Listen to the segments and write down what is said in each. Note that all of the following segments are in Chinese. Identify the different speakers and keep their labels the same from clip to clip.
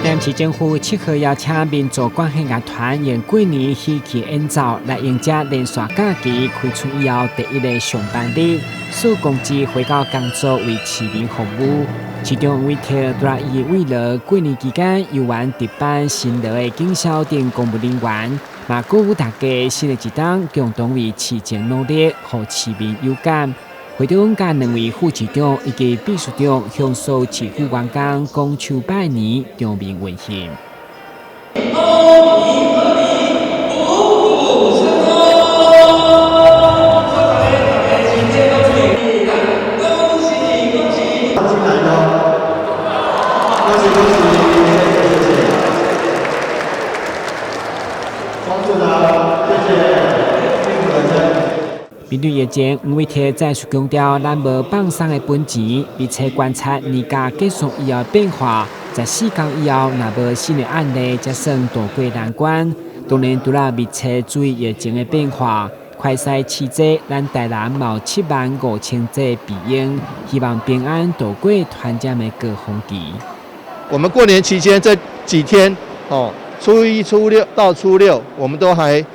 Speaker 1: 南市政府7号邀请民族管弦乐团用过年戏剧演奏来迎接连续假期开春以后第一个上班日，数工资回到工作为市民服务。其中为特多伊为了过年期间游玩值班辛劳的警消等公务人员，嘛鼓舞大家新的一档共同为市政努力，让市民有感。会长甲2位副市长以及秘书长向所有市府员工讲秋拜年，表明温馨。面对疫情，吴伟铁再次强调，咱无放松的本钱，并且观察年假结束以后变化。14天以后，若无新的案例，才算渡过难关。当然，除了密切注意疫情的变化，快筛试剂，咱台南有75000剂备用，希望平安渡过团结的高峰期。
Speaker 2: 我们过年期间这几天，初1、初6到初6，我们都还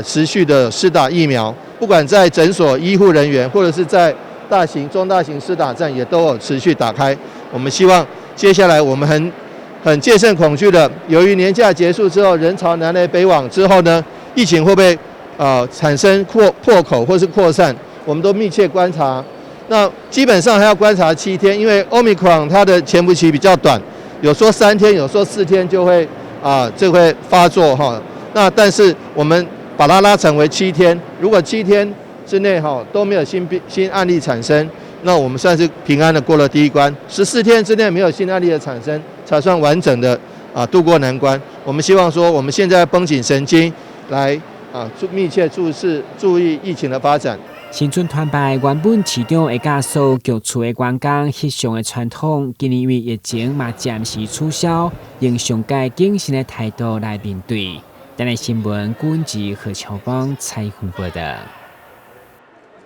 Speaker 2: 持续的施打疫苗。不管在诊所、医护人员，或者是在大型、中大型施打站，也都有持续打开。我们希望接下来我们很戒慎恐惧的，由于年假结束之后，人潮南来北往之后呢，疫情会不会产生破口或是扩散？我们都密切观察。那基本上还要观察7天，因为 Omicron 它的潜伏期比较短，有说3天，有说4天就会会发作哈。那但是我们把它拉长为7天，如果7天之内都没有新案例产生，那我们算是平安的过了第一关。14天之内没有新案例的产生，才算完整的度过难关。我们希望说，我们现在绷紧神经来密切注意疫情的发展。
Speaker 1: 新春团拜原本市长会甲所有局处的员工翕相的传统，今年因为疫情嘛暂时取消，用上届谨慎的态度来面对。咱的新闻，军职何乔邦采访报道。